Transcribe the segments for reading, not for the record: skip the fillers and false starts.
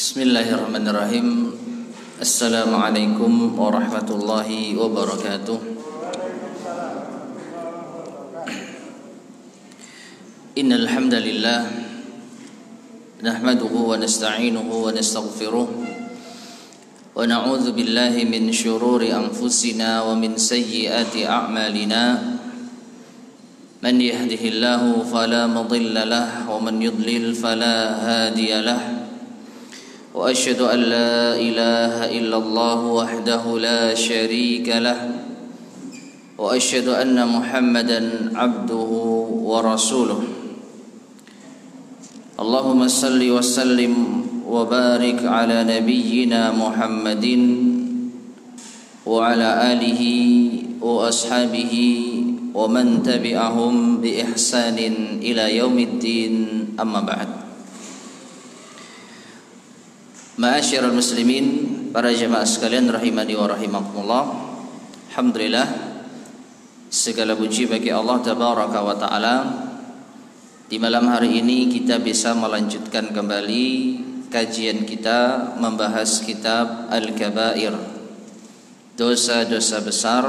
Bismillahirrahmanirrahim. Assalamualaikum warahmatullahi wabarakatuh. Innal hamdalillah nahmaduhu wa nasta'inuhu wa nastaghfiruh wa na'udzu billahi min shururi anfusina wa min sayyiati a'malina. Man yahdihillahu fala mudilla lahu wa man yudlil fala hadiya lahu. وأشهد أن لا إله إلا الله وحده لا شريك له وأشهد أن محمدا عبده ورسوله. اللهم صل وسلم وبارك على نبينا محمد وعلى آله وأصحابه ومن تبعهم بإحسان إلى يوم الدين. أما بعد. Ma'asyiral muslimin, para jemaah sekalian rahimani wa rahimakumullah. Alhamdulillah, segala puji bagi Allah tabaraka wa taala. Di malam hari ini kita bisa melanjutkan kembali kajian kita membahas kitab Al-Kabair, dosa-dosa besar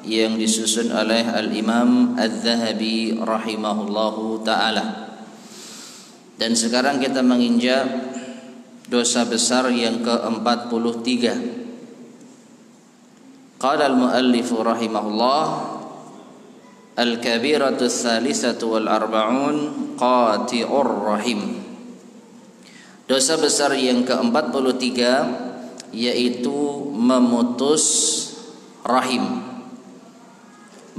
yang disusun oleh Al-Imam Adz-Dzahabi rahimahullahu taala. Dan sekarang kita menginjak dosa besar yang ke-43. Qala al-muallif rahimahullah, al-kabiratu ats-tsalisatu wal arba'un qati'ur rahim. Dosa besar yang ke-43 yaitu memutus rahim,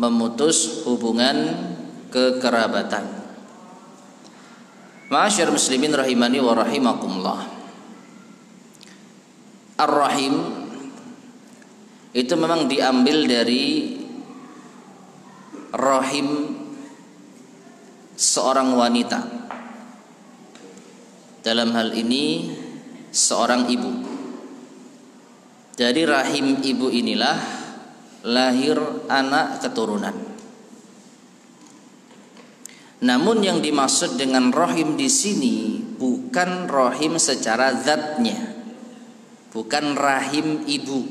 memutus hubungan kekerabatan. Ma'asyiral muslimin rahimani wa rahimakumullah. Ar-Rahim itu memang diambil dari rahim seorang wanita. Dalam hal ini seorang ibu. Dari rahim ibu inilah lahir anak keturunan. Namun yang dimaksud dengan rahim di sini bukan rahim secara zatnya. Bukan rahim ibu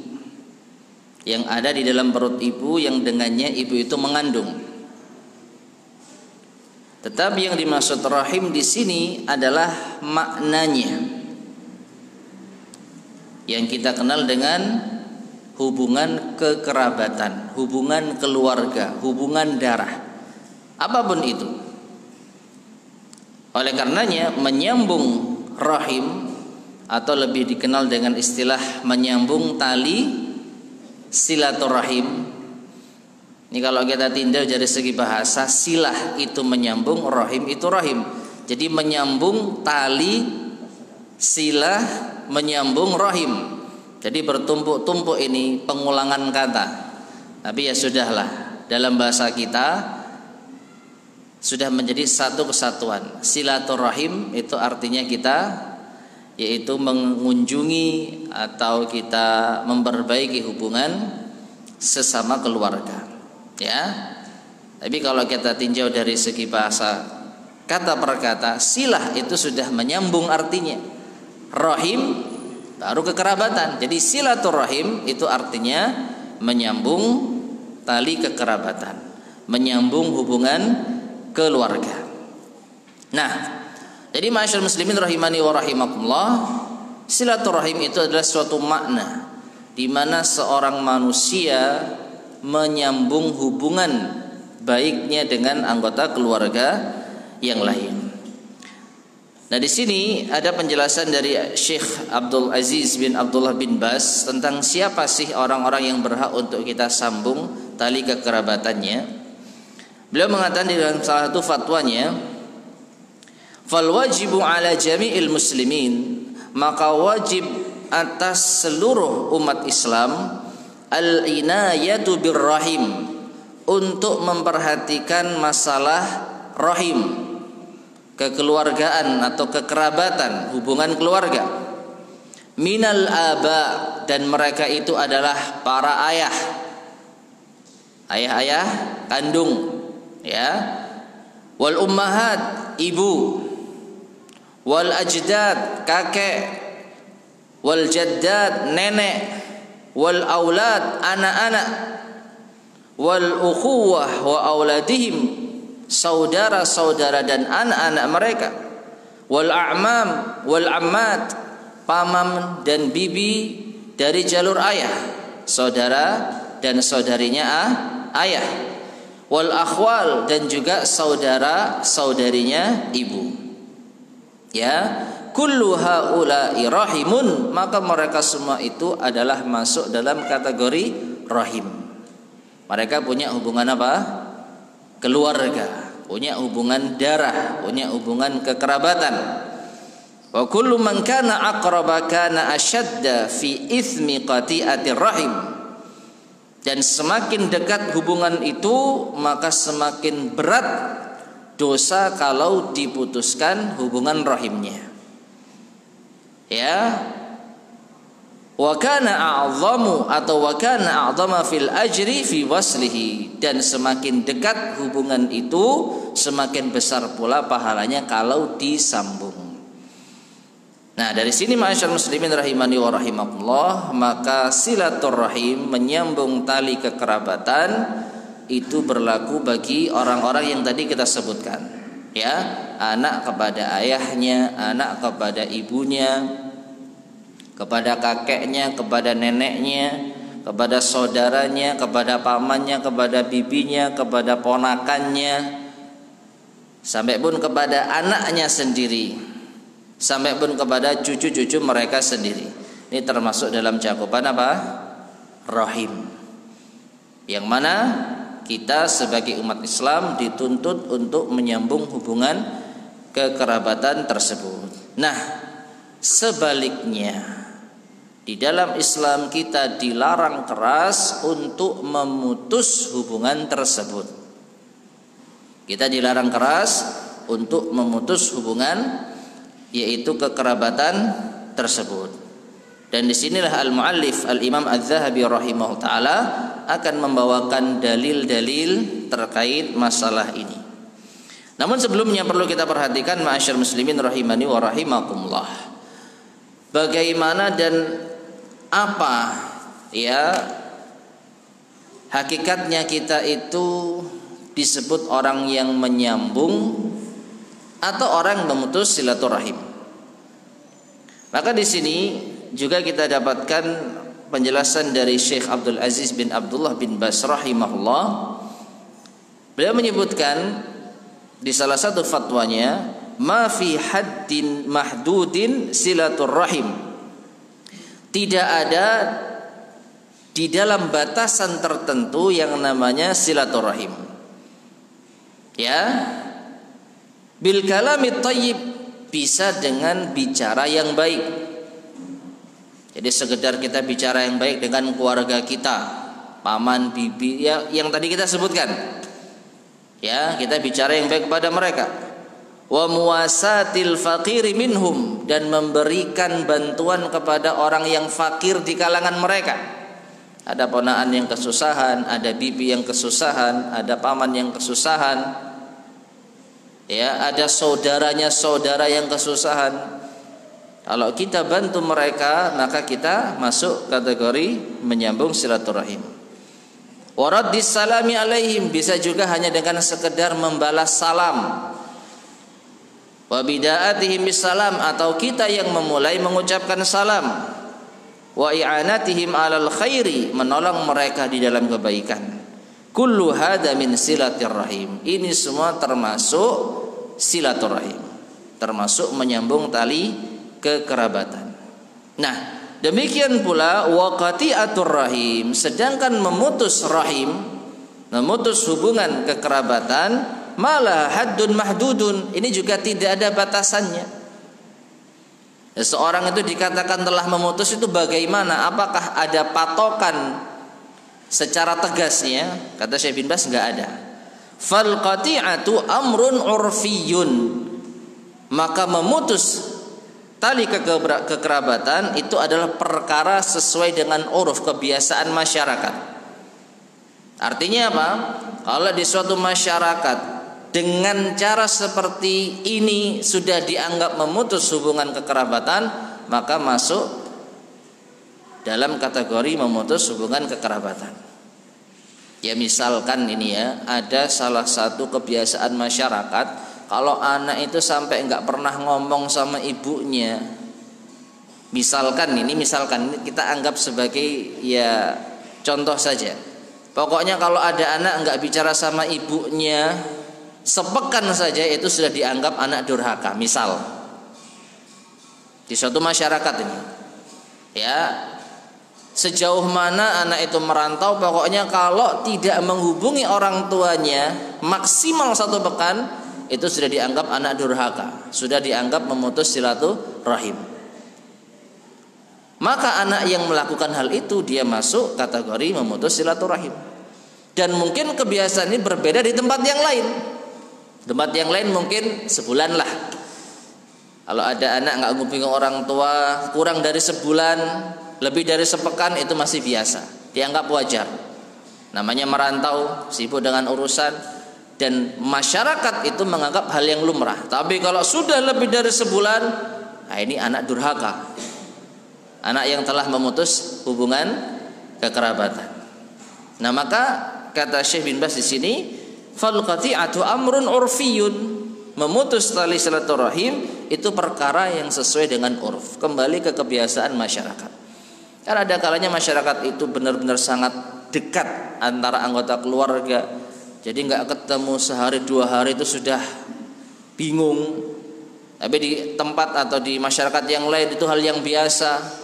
yang ada di dalam perut ibu yang dengannya ibu itu mengandung. Tetapi yang dimaksud rahim di sini adalah maknanya yang kita kenal dengan hubungan kekerabatan, hubungan keluarga, hubungan darah, apapun itu. Oleh karenanya menyambung rahim atau lebih dikenal dengan istilah menyambung tali silaturahim. Ini kalau kita tinjau dari segi bahasa, silah itu menyambung, rahim itu rahim. Jadi menyambung tali silah, menyambung rahim. Jadi bertumpuk-tumpuk ini pengulangan kata. Tapi ya sudahlah, dalam bahasa kita sudah menjadi satu kesatuan. Silaturahim itu artinya kita yaitu mengunjungi atau kita memperbaiki hubungan sesama keluarga, ya. Tapi kalau kita tinjau dari segi bahasa kata per kata, silah itu sudah menyambung artinya. Rahim baru kekerabatan. Jadi silaturahim itu artinya menyambung tali kekerabatan, menyambung hubungan keluarga. Nah, jadi ma'asyiral muslimin rahimani wa rahimakumullah, silaturahim itu adalah suatu makna di mana seorang manusia menyambung hubungan baiknya dengan anggota keluarga yang lain. Nah, di sini ada penjelasan dari Syekh Abdul Aziz bin Abdullah bin Baz tentang siapa sih orang-orang yang berhak untuk kita sambung tali kekerabatannya. Beliau mengatakan di dalam salah satu fatwanya, fal wajibu ala jami'il muslimin, maka wajib atas seluruh umat Islam al-inayatu birrahim, untuk memperhatikan masalah rahim, kekeluargaan atau kekerabatan, hubungan keluarga. Minal aba, dan mereka itu adalah para ayah, ayah-ayah kandung, ya. Wal ummahat, ibu. Wal ajdad, kakek. wal jaddat nenek, wal aulad anak-anak, wal ukhuwah wa auladihim saudara-saudara dan anak-anak mereka, wal a'mam wal ammat pamam dan bibi dari jalur ayah, saudara dan saudarinya ayah, wal akhwal dan juga saudara-saudarinya ibu. Ya, kullu haula'i rahimun, maka mereka semua itu adalah masuk dalam kategori rahim. Mereka punya hubungan apa? Keluarga, punya hubungan darah, punya hubungan kekerabatan. Wa kullu man kana aqraba kana ashadda fi ithmi qati'atir rahim. Dan semakin dekat hubungan itu, maka semakin berat dosa kalau diputuskan hubungan rahimnya. Ya. Wa kana a'zamu atau wa kana a'zama fil ajri fi waslihi. Dan semakin dekat hubungan itu, semakin besar pula pahalanya kalau disambung. Nah, dari sini ma'asyar muslimin rahimani wa rahimakumullah, maka silaturrahim, menyambung tali kekerabatan, itu berlaku bagi orang-orang yang tadi kita sebutkan. Ya, anak kepada ayahnya, anak kepada ibunya, kepada kakeknya, kepada neneknya, kepada saudaranya, kepada pamannya, kepada bibinya, kepada ponakannya, sampai pun kepada anaknya sendiri, sampai pun kepada cucu-cucu mereka sendiri. Ini termasuk dalam cakupan apa? Rahim. Yang mana kita sebagai umat Islam dituntut untuk menyambung hubungan kekerabatan tersebut. Nah, sebaliknya, di dalam Islam kita dilarang keras untuk memutus hubungan tersebut. Kita dilarang keras untuk memutus hubungan, yaitu kekerabatan tersebut. Dan disinilah al-muallif al-Imam Az-Zahabi rahimahullah ta'ala akan membawakan dalil-dalil terkait masalah ini. Namun sebelumnya perlu kita perhatikan ma'asyar muslimin rahimani wa rahimakumullah, bagaimana dan apa ya hakikatnya kita itu disebut orang yang menyambung atau orang memutus silaturahim. Maka di sini juga kita dapatkan penjelasan dari Syekh Abdul Aziz bin Abdullah bin Baz rahimahullah. Beliau menyebutkan di salah satu fatwanya, ma fi haddin mahdudin silaturrahim. Tidak ada di dalam batasan tertentu yang namanya silaturrahim. Ya, bil kalamit thayyib, bisa dengan bicara yang baik. Jadi sekedar kita bicara yang baik dengan keluarga kita, paman, bibi, ya, yang tadi kita sebutkan. Ya, kita bicara yang baik kepada mereka. Wa muwasatil faqiri minhum, dan memberikan bantuan kepada orang yang fakir di kalangan mereka. Ada ponakan yang kesusahan, ada bibi yang kesusahan, ada paman yang kesusahan. Ya, ada saudaranya saudara yang kesusahan. Kalau kita bantu mereka, maka kita masuk kategori menyambung silaturahim. Waraddis salami alaihim, bisa juga hanya dengan sekedar membalas salam. Wa bida'atihim bisalam, atau kita yang memulai mengucapkan salam. Wa i'anatihim alal khairi, menolong mereka di dalam kebaikan. Kullu hadza min silaturrahim. Ini semua termasuk silaturahim, termasuk menyambung tali kekerabatan. Nah, demikian pula waqati'atur rahim, sedangkan memutus rahim, memutus hubungan kekerabatan, malah haddun mahdudun, ini juga tidak ada batasannya. Seseorang itu dikatakan telah memutus itu bagaimana? Apakah ada patokan secara tegasnya? Kata Syekh bin Baz, enggak ada. Fal qati'atu amrun urfiyun, maka memutus tali kekerabatan itu adalah perkara sesuai dengan uruf, kebiasaan masyarakat. Artinya apa? Kalau di suatu masyarakat dengan cara seperti ini sudah dianggap memutus hubungan kekerabatan, maka masuk dalam kategori memutus hubungan kekerabatan. Ya misalkan ini ya, ada salah satu kebiasaan masyarakat, kalau anak itu sampai nggak pernah ngomong sama ibunya. Misalkan kita anggap sebagai ya contoh saja. Pokoknya kalau ada anak nggak bicara sama ibunya sepekan saja, itu sudah dianggap anak durhaka. Misal di suatu masyarakat ini, ya sejauh mana anak itu merantau, pokoknya kalau tidak menghubungi orang tuanya maksimal 1 pekan, itu sudah dianggap anak durhaka, sudah dianggap memutus silaturahim. Maka anak yang melakukan hal itu dia masuk kategori memutus silaturahim. Dan mungkin kebiasaan ini berbeda di tempat yang lain. Tempat yang lain mungkin sebulan lah. Kalau ada anak nggak menghubungi orang tua kurang dari sebulan, lebih dari sepekan, itu masih biasa, dianggap wajar. Namanya merantau, sibuk dengan urusan, dan masyarakat itu menganggap hal yang lumrah. Tapi kalau sudah lebih dari sebulan, nah ini anak durhaka, anak yang telah memutus hubungan kekerabatan. Nah maka kata Syekh bin Baz di sini, fal qati'atu amrun urfiyun, memutus tali silaturahim itu perkara yang sesuai dengan urf, kembali ke kebiasaan masyarakat. Karena ada kalanya masyarakat itu benar-benar sangat dekat antara anggota keluarga, jadi nggak ketemu sehari 2 hari itu sudah bingung. Tapi di tempat atau di masyarakat yang lain itu hal yang biasa.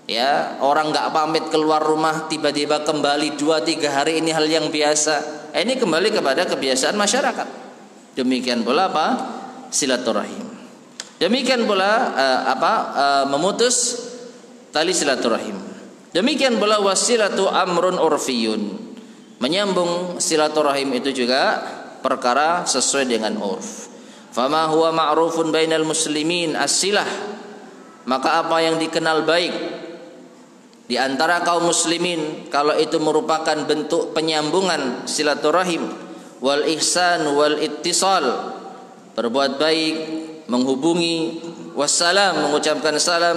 Ya, orang nggak pamit keluar rumah tiba-tiba kembali 2-3 hari, ini hal yang biasa. Ini kembali kepada kebiasaan masyarakat. Demikian pula apa? Silaturahim. Demikian pula memutus tali silaturahim. Demikian pula wasilatu amrun urfiyun. Menyambung silaturahim itu juga perkara sesuai dengan urf. Fama huwa ma'rufun bainal muslimin as-silah. Maka apa yang dikenal baik di antara kaum muslimin, kalau itu merupakan bentuk penyambungan silaturahim, wal ihsan wal ittisal, berbuat baik, menghubungi, wassalam, mengucapkan salam,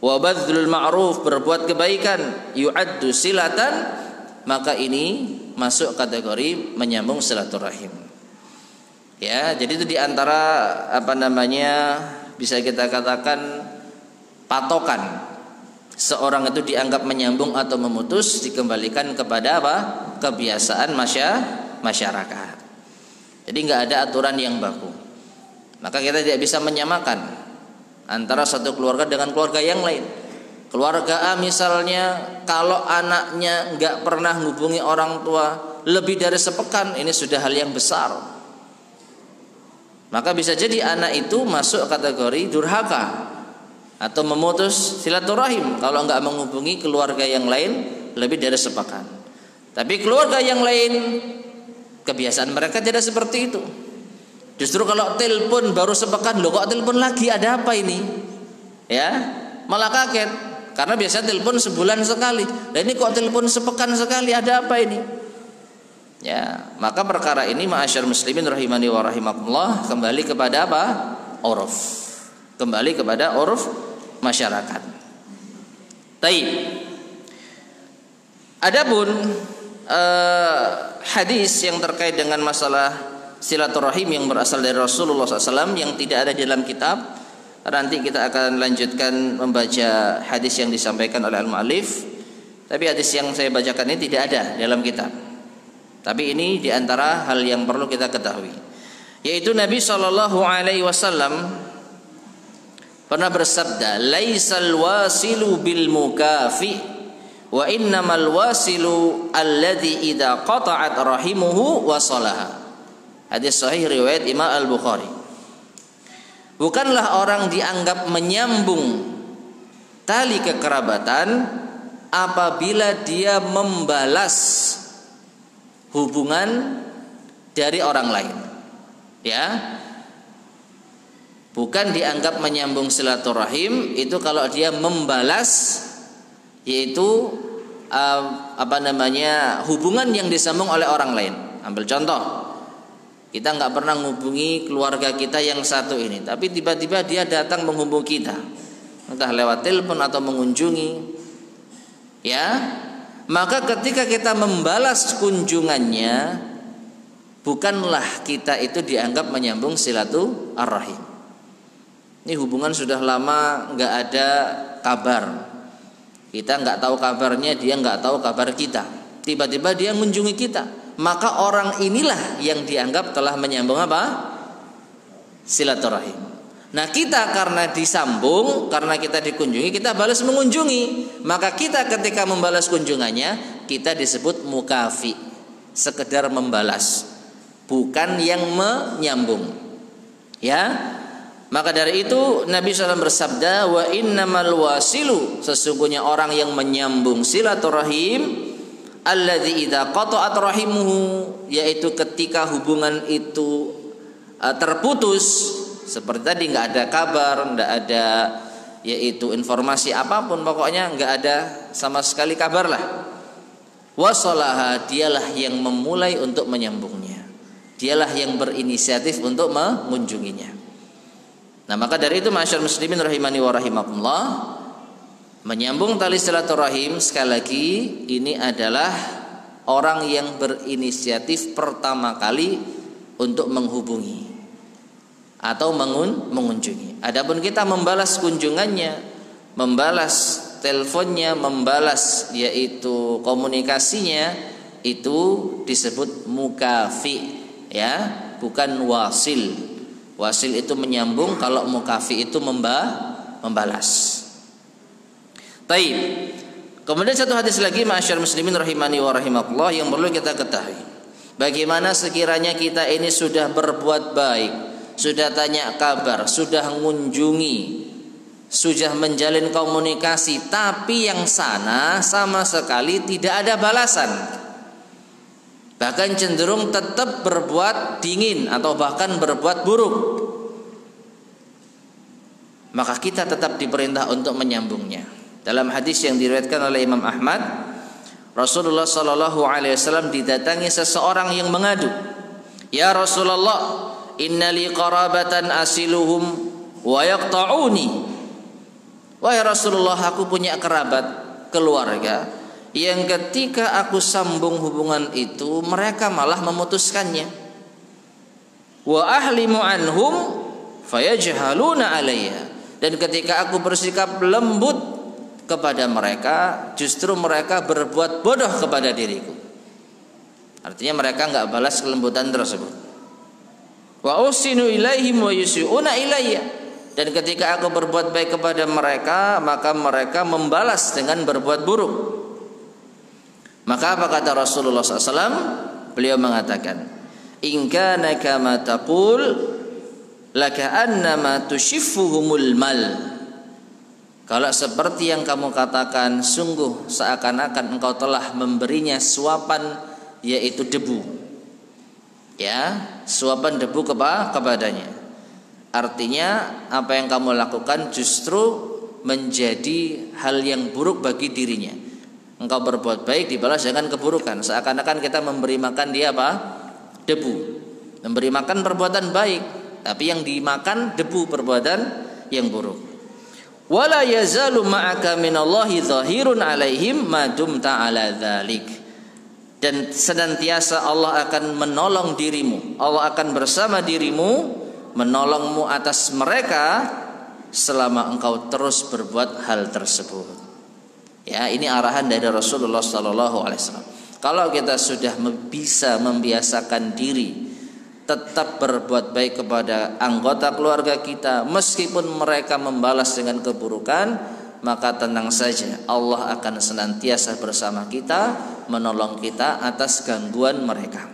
wa badzlul ma'ruf, berbuat kebaikan, yu'addu silatan, maka ini masuk kategori menyambung silaturahim. Ya, jadi itu di antara bisa kita katakan patokan seorang itu dianggap menyambung atau memutus, dikembalikan kepada kebiasaan masyarakat. Jadi nggak ada aturan yang baku. Maka kita tidak bisa menyamakan antara satu keluarga dengan keluarga yang lain. Keluarga A misalnya, kalau anaknya nggak pernah menghubungi orang tua lebih dari sepekan, ini sudah hal yang besar. Maka bisa jadi anak itu masuk kategori durhaka atau memutus silaturahim kalau enggak menghubungi keluarga yang lain lebih dari sepekan. Tapi keluarga yang lain kebiasaan mereka tidak seperti itu. Justru kalau telepon baru sepekan, loh kok telepon lagi, ada apa ini? Ya, malah kaget karena biasanya telepon sebulan sekali. Dan ini kok telepon sepekan sekali, ada apa ini? Ya, maka perkara ini ma'asyar muslimin rahimani wa rahimakumullah kembali kepada apa? Uruf. Kembali kepada uruf masyarakat. Taib. Adapun hadis yang terkait dengan masalah silaturahim yang berasal dari Rasulullah SAW yang tidak ada di dalam kitab, nanti kita akan lanjutkan membaca hadis yang disampaikan oleh al-mu'allif. Tapi hadis yang saya bacakan ini tidak ada dalam kitab. Tapi ini di antara hal yang perlu kita ketahui, yaitu Nabi SAW pernah bersabda, laisal wasilu bil mukafi wa innamal wasilu alladhi idza qata'at rahimuhu wasalaha. Hadis sahih riwayat Imam Al-Bukhari. Bukanlah orang dianggap menyambung tali kekerabatan apabila dia membalas hubungan dari orang lain. Ya. Bukan dianggap menyambung silaturahim itu kalau dia membalas, yaitu hubungan yang disambung oleh orang lain. Ambil contoh, kita nggak pernah menghubungi keluarga kita yang satu ini, tapi tiba-tiba dia datang menghubungi kita, entah lewat telepon atau mengunjungi. Ya, maka ketika kita membalas kunjungannya, bukanlah kita itu dianggap menyambung silaturahim. Ini hubungan sudah lama nggak ada kabar, kita nggak tahu kabarnya, dia nggak tahu kabar kita. Tiba-tiba dia mengunjungi kita, maka orang inilah yang dianggap telah menyambung apa? Silaturahim. Nah kita karena disambung, karena kita dikunjungi, kita balas mengunjungi. Maka kita ketika membalas kunjungannya, kita disebut mukafi, sekedar membalas, bukan yang menyambung. Ya, maka dari itu Nabi SAW bersabda, wa innamal wasilu, sesungguhnya orang yang menyambung silaturahim, alladzi idza qata'at rahimuhu, yaitu ketika hubungan itu terputus, seperti tadi nggak ada kabar, nggak ada yaitu informasi apapun, pokoknya nggak ada sama sekali kabar lah. Wasalaha, dialah yang memulai untuk menyambungnya, dialah yang berinisiatif untuk mengunjunginya. Nah maka dari itu masyarakat muslimin rahimani wa rahimakumullah, menyambung tali silaturahim sekali lagi ini adalah orang yang berinisiatif pertama kali untuk menghubungi atau mengunjungi. Adapun kita membalas kunjungannya, membalas teleponnya, membalas yaitu komunikasinya, itu disebut mukafi, ya, bukan wasil. Wasil itu menyambung, kalau mukafi itu membalas. Taib. Kemudian satu hadis lagi masyarakat muslimin rahimani wa rahimakumullah yang perlu kita ketahui. Bagaimana sekiranya kita ini sudah berbuat baik, sudah tanya kabar, sudah mengunjungi, sudah menjalin komunikasi, tapi yang sana sama sekali tidak ada balasan, bahkan cenderung tetap berbuat dingin atau bahkan berbuat buruk, maka kita tetap diperintah untuk menyambungnya. Dalam hadis yang diriwayatkan oleh Imam Ahmad, Rasulullah Shallallahu Alaihi Wasallam didatangi seseorang yang mengadu, ya Rasulullah, innali qarabatan asiluhum wa yaqta'uni. Wahai Rasulullah, aku punya kerabat, keluarga yang ketika aku sambung hubungan itu mereka malah memutuskannya. Wa ahlimu anhum fayajhaluna alayya. Dan ketika aku bersikap lembut kepada mereka, justru mereka berbuat bodoh kepada diriku. Artinya mereka enggak balas kelembutan tersebut. Wa usinu ilaihim wa yusiuna ilayya. Dan ketika aku berbuat baik kepada mereka, maka mereka membalas dengan berbuat buruk. Maka apa kata Rasulullah SAW? Beliau mengatakan, in kana kama taqul laka annama tushiffuhumul mal. Kalau seperti yang kamu katakan, sungguh seakan-akan engkau telah memberinya suapan, yaitu debu. Ya, suapan debu kepadanya. Artinya apa yang kamu lakukan justru menjadi hal yang buruk bagi dirinya. Engkau berbuat baik dibalas dengan keburukan, seakan-akan kita memberi makan dia apa? Debu. Memberi makan perbuatan baik, tapi yang dimakan debu, perbuatan yang buruk. Wala yazalu ma'aka minallahi zahirun alaihim ma dumta ala dzalik. Dan senantiasa Allah akan menolong dirimu, Allah akan bersama dirimu, menolongmu atas mereka selama engkau terus berbuat hal tersebut. Ya, ini arahan dari Rasulullah SAW. Kalau kita sudah bisa membiasakan diri tetap berbuat baik kepada anggota keluarga kita, meskipun mereka membalas dengan keburukan, maka tenang saja, Allah akan senantiasa bersama kita, menolong kita atas gangguan mereka.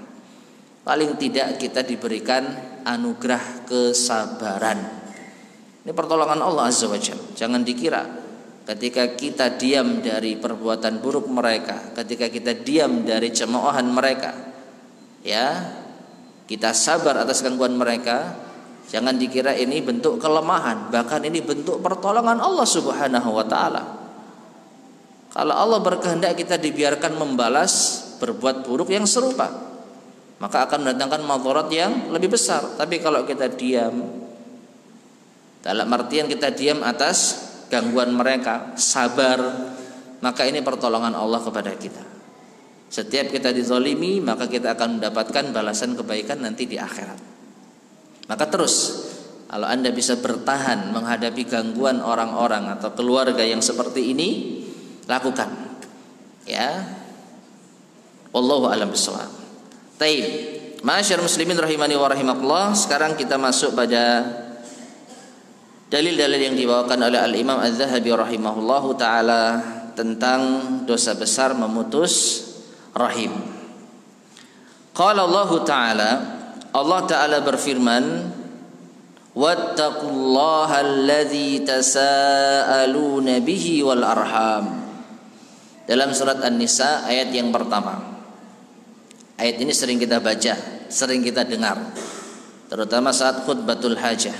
Paling tidak kita diberikan anugerah kesabaran. Ini pertolongan Allah Azza wa Jalla. Jangan dikira ketika kita diam dari perbuatan buruk mereka, ketika kita diam dari cemoohan mereka, ya, kita sabar atas gangguan mereka, jangan dikira ini bentuk kelemahan, bahkan ini bentuk pertolongan Allah Subhanahu wa taala. Kalau Allah berkehendak kita dibiarkan membalas berbuat buruk yang serupa, maka akan mendatangkan madharat yang lebih besar. Tapi kalau kita diam, dalam artian kita diam atas gangguan mereka, sabar, maka ini pertolongan Allah kepada kita. Setiap kita dizalimi, maka kita akan mendapatkan balasan kebaikan nanti di akhirat. Maka terus, kalau Anda bisa bertahan menghadapi gangguan orang-orang atau keluarga yang seperti ini, lakukan. Ya. Wallahu a'lam bishawab. Taib. Ma'asyiral muslimin rahimani wa rahimakumullah, sekarang kita masuk pada dalil-dalil yang dibawakan oleh Al-Imam Az-Zahabi rahimahullahu taala tentang dosa besar memutus rahim. Qala Allah taala, Allah taala berfirman, wattaqullaha alladzi tasaaluna bihi wal arham. Dalam surat An-Nisa ayat yang pertama. Ayat ini sering kita baca, sering kita dengar, terutama saat khutbatul hajah.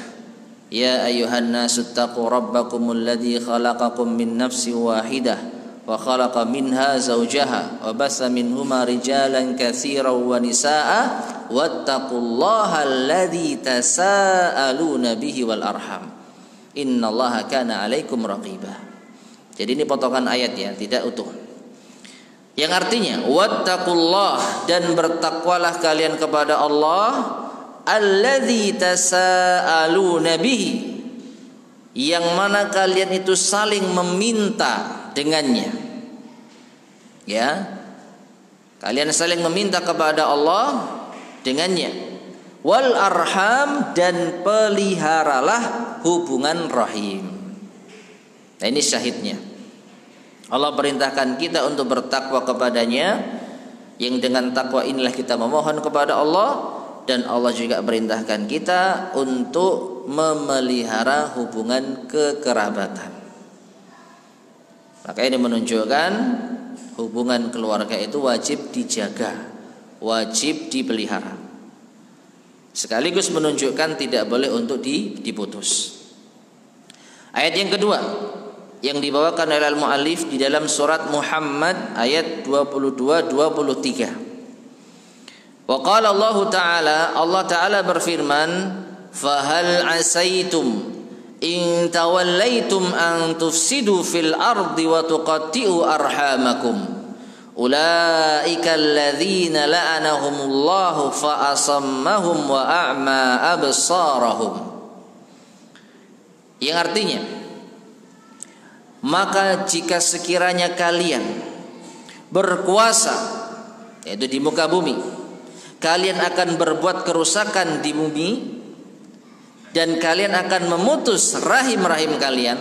Ya ayyuhan nasu taqu rabbakumul ladzi khalaqakum min nafsin wahidah wa khalaqa minha zawjaha wa bassa minhuma rijalan katsiran wa nisaa'a wattaqullaha alladzi tasaaluna bihi wal arham innallaha kana 'alaikum raqiba. Jadi ini potongan ayat ya, tidak utuh. Yang artinya wattaqullah, dan bertakwalah kalian kepada Allah, alladzi tasaaluna bihi, yang mana kalian itu saling meminta dengannya. Ya. Kalian saling meminta kepada Allah dengannya. Wal arham, dan peliharalah hubungan rahim. Nah, ini syahidnya. Allah perintahkan kita untuk bertakwa kepadanya, yang dengan takwa inilah kita memohon kepada Allah, dan Allah juga perintahkan kita untuk memelihara hubungan kekerabatan. Maka ini menunjukkan hubungan keluarga itu wajib dijaga, wajib dipelihara. Sekaligus menunjukkan tidak boleh untuk diputus. Ayat yang kedua yang dibawakan oleh al-muallif di dalam surat Muhammad ayat 22-23. Wa qala Allah Ta'ala berfirman, "Fahal asaitum in tawallaitum an tufsidu fil ardi wa tuqatti'u arhamakum ulaika alladzina la'anahumullahu fa asammahum wa a'ma absarahum." Yang artinya, maka jika sekiranya kalian berkuasa, yaitu di muka bumi, kalian akan berbuat kerusakan di bumi, dan kalian akan memutus rahim-rahim kalian.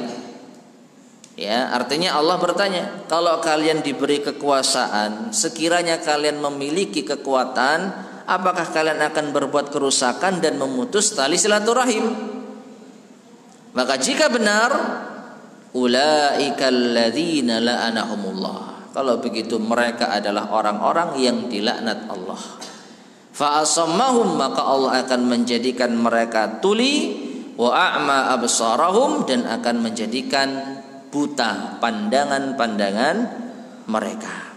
Ya, artinya Allah bertanya, kalau kalian diberi kekuasaan, sekiranya kalian memiliki kekuatan, apakah kalian akan berbuat kerusakan dan memutus tali silaturahim? Maka jika benar, ulaikal ladzina la'anahumullah, kalau begitu mereka adalah orang-orang yang dilaknat Allah. Fa asammahum, maka Allah akan menjadikan mereka tuli, wa a'ma absarahum, dan akan menjadikan buta pandangan-pandangan mereka.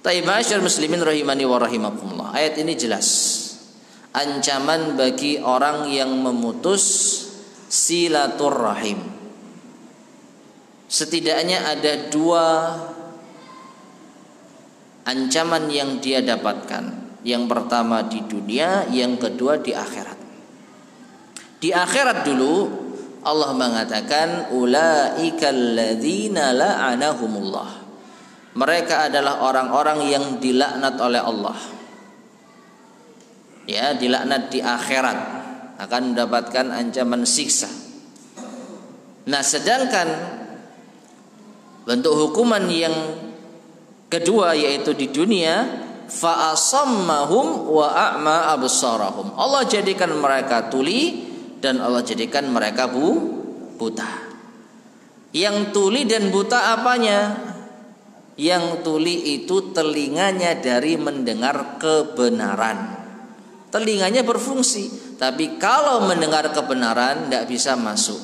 Taibashar muslimin rahimani wa rahimakumullah. Ayat ini jelas ancaman bagi orang yang memutus silaturahim. Setidaknya ada dua ancaman yang dia dapatkan. Yang pertama di dunia, yang kedua di akhirat. Di akhirat dulu Allah mengatakan ulaikal ladzina la'anahumullah. Mereka adalah orang-orang yang dilaknat oleh Allah. Ya, dilaknat di akhirat, akan mendapatkan ancaman siksa. Nah, sedangkan bentuk hukuman yang kedua yaitu di dunia, fa asammahum wa a'ma absarahum. Allah jadikan mereka tuli dan Allah jadikan mereka buta. Yang tuli dan buta apanya? Yang tuli itu telinganya dari mendengar kebenaran. Telinganya berfungsi, tapi kalau mendengar kebenaran tidak bisa masuk.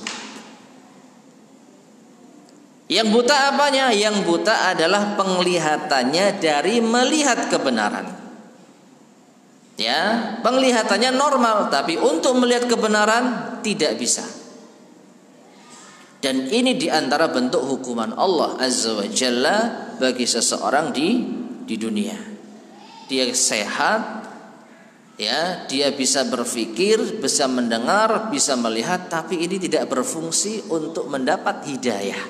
Yang buta apanya? Yang buta adalah penglihatannya dari melihat kebenaran. Ya, penglihatannya normal, tapi untuk melihat kebenaran tidak bisa. Dan ini diantara bentuk hukuman Allah Azza wa Jalla bagi seseorang di dunia. Dia sehat, ya, dia bisa berpikir, bisa mendengar, bisa melihat, tapi ini tidak berfungsi untuk mendapat hidayah.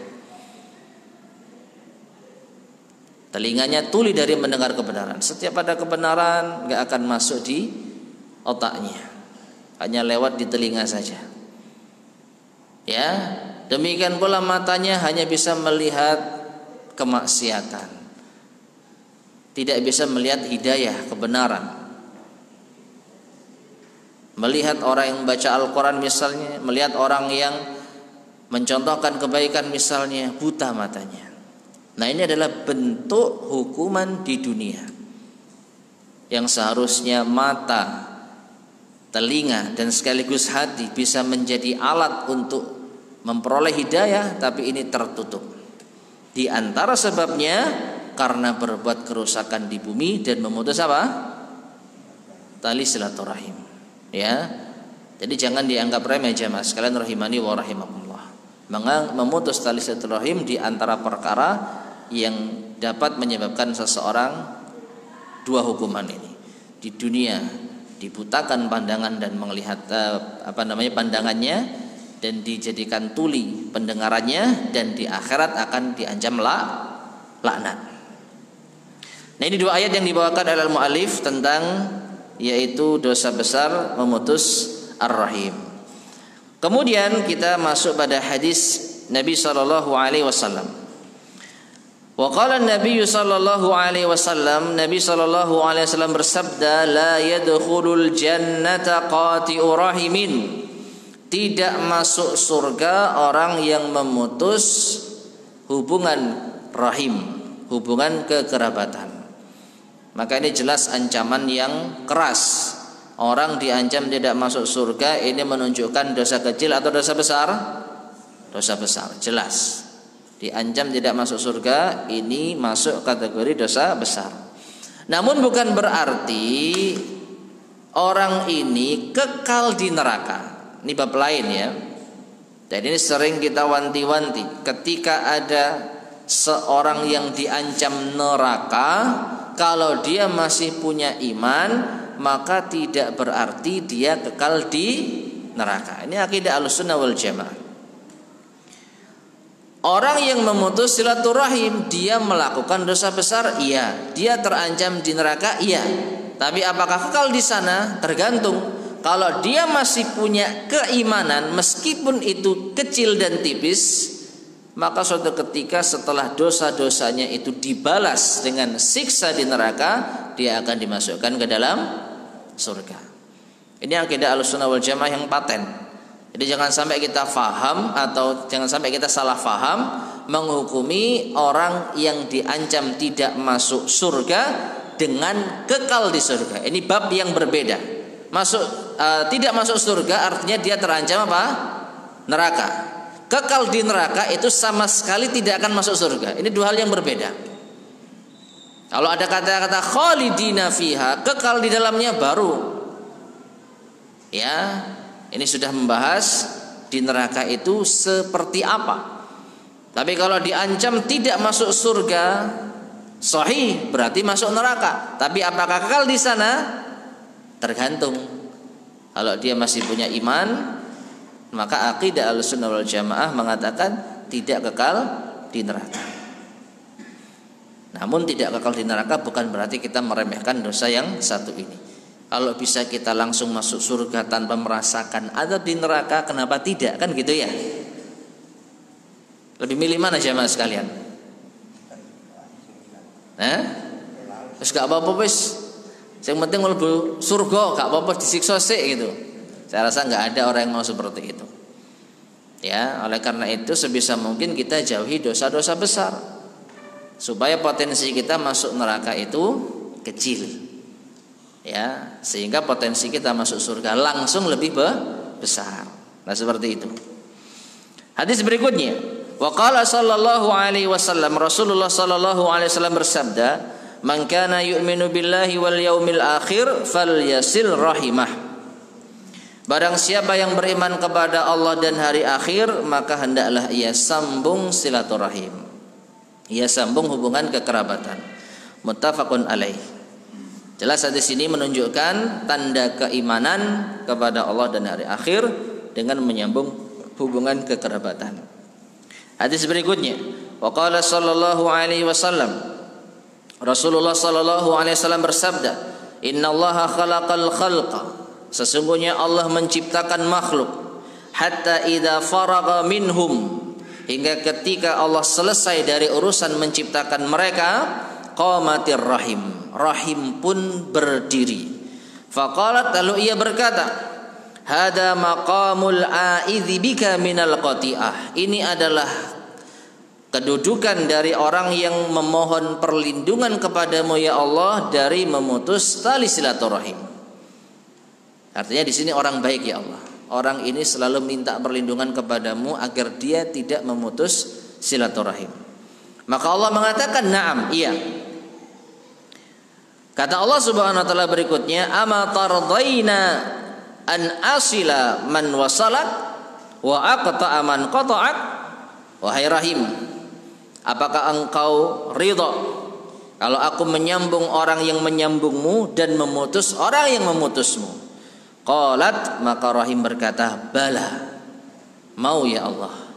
Telinganya tuli dari mendengar kebenaran. Setiap ada kebenaran gak akan masuk di otaknya, hanya lewat di telinga saja. Ya, demikian pula matanya hanya bisa melihat kemaksiatan, tidak bisa melihat hidayah, kebenaran. Melihat orang yang baca Al-Quran misalnya, melihat orang yang mencontohkan kebaikan misalnya, buta matanya. Nah, ini adalah bentuk hukuman di dunia, yang seharusnya mata, telinga, dan sekaligus hati bisa menjadi alat untuk memperoleh hidayah, tapi ini tertutup. Di antara sebabnya karena berbuat kerusakan di bumi dan memutus apa? Tali silaturahim. Ya, jadi jangan dianggap remeh jemaah sekalian rahimani wa rahimakumullah. Memutus tali silaturahim di antara perkara yang dapat menyebabkan seseorang dua hukuman ini. Di dunia dibutakan pandangan dan melihat pandangannya, dan dijadikan tuli pendengarannya, dan di akhirat akan diancam laknat. Nah, ini dua ayat yang dibawakan oleh al-mu'allif tentang yaitu dosa besar memutus ar-rahim. Kemudian kita masuk pada hadis Nabi sallallahu alaihi wasallam. Wa qala an-nabiy sallallahu alaihi wasallam, Nabi sallallahu alaihi wasallam bersabda, la yadkhulul jannata qati'u rahimin. Tidak masuk surga orang yang memutus hubungan rahim, hubungan kekerabatan. Maka ini jelas ancaman yang keras. Orang diancam tidak masuk surga, ini menunjukkan dosa kecil atau dosa besar? Dosa besar, jelas. Diancam tidak masuk surga, ini masuk kategori dosa besar. Namun bukan berarti orang ini kekal di neraka. Ini bab lain ya. Dan ini sering kita wanti-wanti, ketika ada seorang yang diancam neraka, kalau dia masih punya iman, maka tidak berarti dia kekal di neraka. Ini akidah Ahlussunnah wal Jamaah. Orang yang memutus silaturahim, dia melakukan dosa besar, iya. Dia terancam di neraka, iya. Tapi apakah kekal di sana? Tergantung. Kalau dia masih punya keimanan, meskipun itu kecil dan tipis, maka suatu ketika setelah dosa-dosanya itu dibalas dengan siksa di neraka, dia akan dimasukkan ke dalam surga. Ini akidah Ahlussunnah wal Jamaah yang paten. Jadi jangan sampai kita faham atau jangan sampai kita salah faham menghukumi orang yang diancam tidak masuk surga dengan kekal di surga. Ini bab yang berbeda. Tidak masuk surga artinya dia terancam apa? Neraka. Kekal di neraka itu sama sekali tidak akan masuk surga. Ini dua hal yang berbeda. Kalau ada kata-kata khalidina fiha, kekal di dalamnya, baru ya, ini sudah membahas di neraka itu seperti apa. Tapi kalau diancam tidak masuk surga, sahih, berarti masuk neraka. Tapi apakah kekal di sana? Tergantung. Kalau dia masih punya iman, maka akidah Ahlussunnah wal Jamaah mengatakan tidak kekal di neraka. Namun tidak kekal di neraka bukan berarti kita meremehkan dosa yang satu ini. Kalau bisa kita langsung masuk surga tanpa merasakan ada di neraka, kenapa tidak? Kan gitu ya. Lebih milih mana jamaah sekalian? Terus gak apa-apa wis. Yang penting mlebu surga, gak apa-apa disiksa sik gitu. Saya rasa gak ada orang yang mau seperti itu. Ya, oleh karena itu sebisa mungkin kita jauhi dosa-dosa besar supaya potensi kita masuk neraka itu kecil. Ya, sehingga potensi kita masuk surga langsung lebih besar. Nah, seperti itu. Hadis berikutnya, wa qala sallallahu alaihi wasallam, Rasulullah sallallahu alaihi wasallam bersabda, man kana yu'minu billahi wal yaumil akhir falyasil rahimah. Barang siapa yang beriman kepada Allah dan hari akhir, maka hendaklah ia sambung silaturahim. Ia sambung hubungan kekerabatan. Muttafaqun alaih. Jelas hadis ini menunjukkan tanda keimanan kepada Allah dan hari akhir dengan menyambung hubungan kekerabatan. Hadis berikutnya, wa qala sallallahu alaihi wasallam, Rasulullah sallallahu alaihi wasallam bersabda, "Innallaha khalaqal khalqa." Sesungguhnya Allah menciptakan makhluk, hatta idza faragha minhum, hingga ketika Allah selesai dari urusan menciptakan mereka, qamatir rahim, rahim pun berdiri. Faqalat, lalu ia berkata, hada maqamul a'idzi bika minal qati'ah. Ini adalah kedudukan dari orang yang memohon perlindungan kepadamu ya Allah dari memutus tali silaturahim. Artinya di sini orang baik ya Allah. Orang ini selalu minta perlindungan kepadamu agar dia tidak memutus silaturahim. Maka Allah mengatakan, "Na'am, iya." Kata Allah Subhanahu wa taala berikutnya, "Ama tardaina an asila man wasalak wa aqta'a man qata'ak?" Wahai Rahim, apakah engkau ridha kalau aku menyambung orang yang menyambungmu dan memutus orang yang memutusmu? Qalat, maka Rahim berkata, bala, mau ya Allah.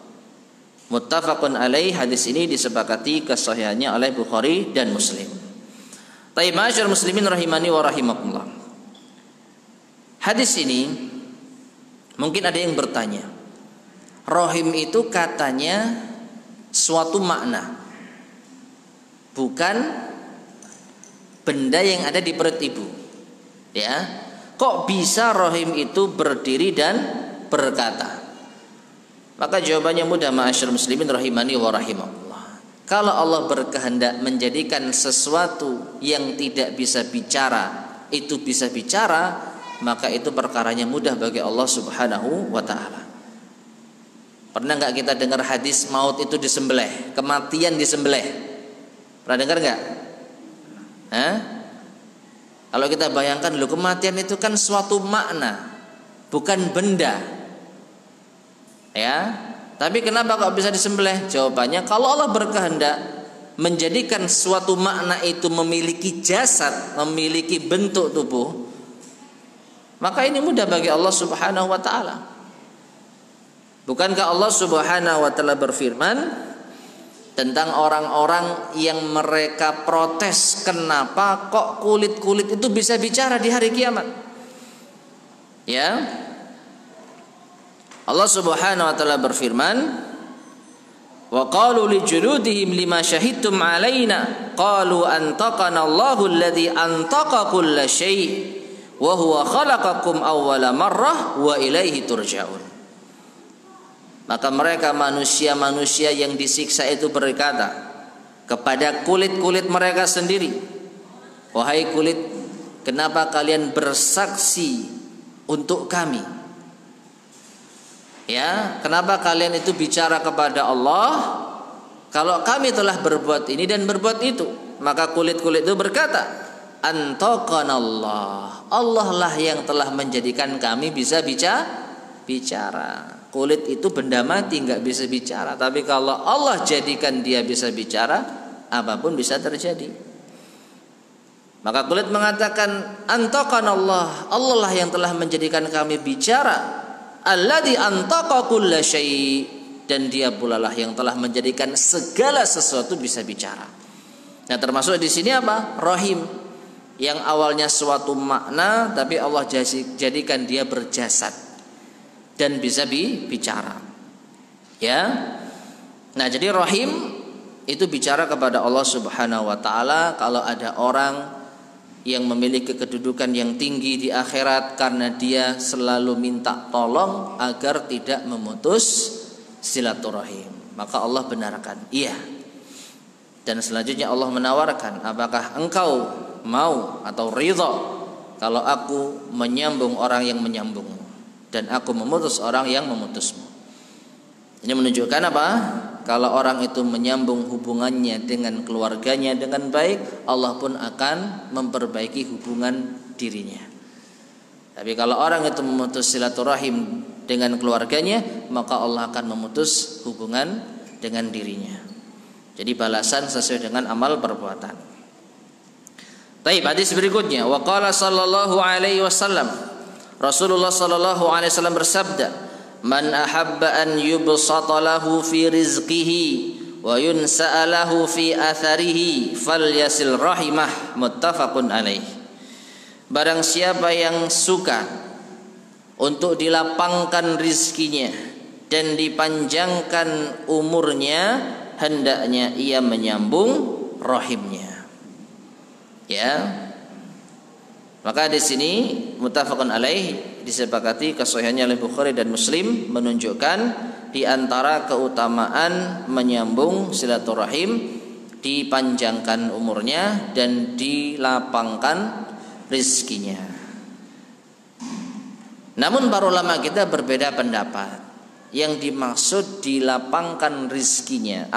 Muttafaqun alaih. Hadis ini disepakati kesahihannya oleh Bukhari dan Muslim. Taib ma'asyar muslimin rahimani wa rahimakumullah. Hadis ini mungkin ada yang bertanya, Rahim itu katanya suatu makna, bukan benda yang ada di perut ibu. Ya. Kok bisa rahim itu berdiri dan berkata? Maka jawabannya mudah, ma'asyar muslimin rahimani wa rahimakumullah. Kalau Allah berkehendak menjadikan sesuatu yang tidak bisa bicara itu bisa bicara, maka itu perkaranya mudah bagi Allah Subhanahu wa taala. Pernah enggak kita dengar hadis maut itu disembelih, kematian disembelih? Pernah dengar enggak? Hah? Kalau kita bayangkan dulu, kematian itu kan suatu makna, bukan benda. Ya, tapi kenapa kok bisa disembelih? Jawabannya, kalau Allah berkehendak menjadikan suatu makna itu memiliki jasad, memiliki bentuk tubuh, maka ini mudah bagi Allah Subhanahu wa taala. Bukankah Allah Subhanahu wa taala berfirman tentang orang-orang yang mereka protes, kenapa kok kulit-kulit itu bisa bicara di hari kiamat? Ya, Allah Subhanahu wa taala berfirman, wa qalu li juludihim lima syahidtum alaina qalu antaqana Allahu alladhi antaqa kulla syai' wa huwa khalaqakum awwala marrah wa ilaihi turja'un. Maka mereka manusia-manusia yang disiksa itu berkata kepada kulit-kulit mereka sendiri, wahai kulit, kenapa kalian bersaksi untuk kami? Ya, kenapa kalian itu bicara kepada Allah kalau kami telah berbuat ini dan berbuat itu? Maka kulit-kulit itu berkata, antaqanallah, Allah lah yang telah menjadikan kami bisa bicara. Kulit itu benda mati, nggak bisa bicara. Tapi kalau Allah jadikan dia bisa bicara, apapun bisa terjadi. Maka kulit mengatakan, antaqanallah, Allah lah yang telah menjadikan kami bicara. Alladzi antaqa kulla syai', dan dia pula lah yang telah menjadikan segala sesuatu bisa bicara. Nah, termasuk di sini apa? Rahim, yang awalnya suatu makna, tapi Allah jadikan dia berjasad dan bisa bicara. Ya. Nah, jadi rahim itu bicara kepada Allah Subhanahu wa taala kalau ada orang yang memiliki kedudukan yang tinggi di akhirat karena dia selalu minta tolong agar tidak memutus silaturahim. Maka Allah benarkan, iya. Dan selanjutnya Allah menawarkan, apakah engkau mau atau ridha kalau aku menyambung orang yang menyambungmu dan aku memutus orang yang memutusmu? Ini menunjukkan apa? Kalau orang itu menyambung hubungannya dengan keluarganya dengan baik, Allah pun akan memperbaiki hubungan dirinya. Tapi kalau orang itu memutus silaturahim dengan keluarganya, maka Allah akan memutus hubungan dengan dirinya. Jadi balasan sesuai dengan amal perbuatan. Baik, hadis berikutnya, wa qala sallallahu alaihi wasallam, Rasulullah sallallahu alaihi wasallam bersabda, "Man ahabba an yubsata lahu fi rizqihi wa yunsa'a lahu fi atharihi falyasil rahimah." Muttafaqun alaih. Barang siapa yang suka untuk dilapangkan rizkinya dan dipanjangkan umurnya, hendaknya ia menyambung rahimnya. Ya. Maka di sini muttafaqun alaih, disepakati kesahihannya oleh Bukhari dan Muslim, menunjukkan di antara keutamaan menyambung silaturahim, dipanjangkan umurnya dan dilapangkan rizkinya. Namun para ulama kita berbeda pendapat. Yang dimaksud dilapangkan rizkinya,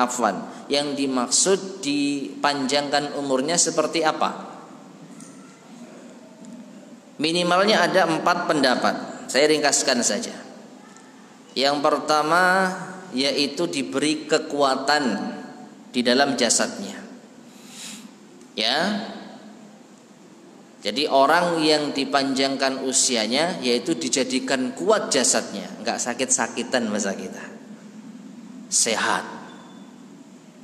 yang dimaksud dipanjangkan umurnya seperti apa? Minimalnya ada 4 pendapat. Saya ringkaskan saja. Yang pertama yaitu diberi kekuatan di dalam jasadnya. Ya. Jadi orang yang dipanjangkan usianya yaitu dijadikan kuat jasadnya, enggak sakit-sakitan masa kita. Sehat.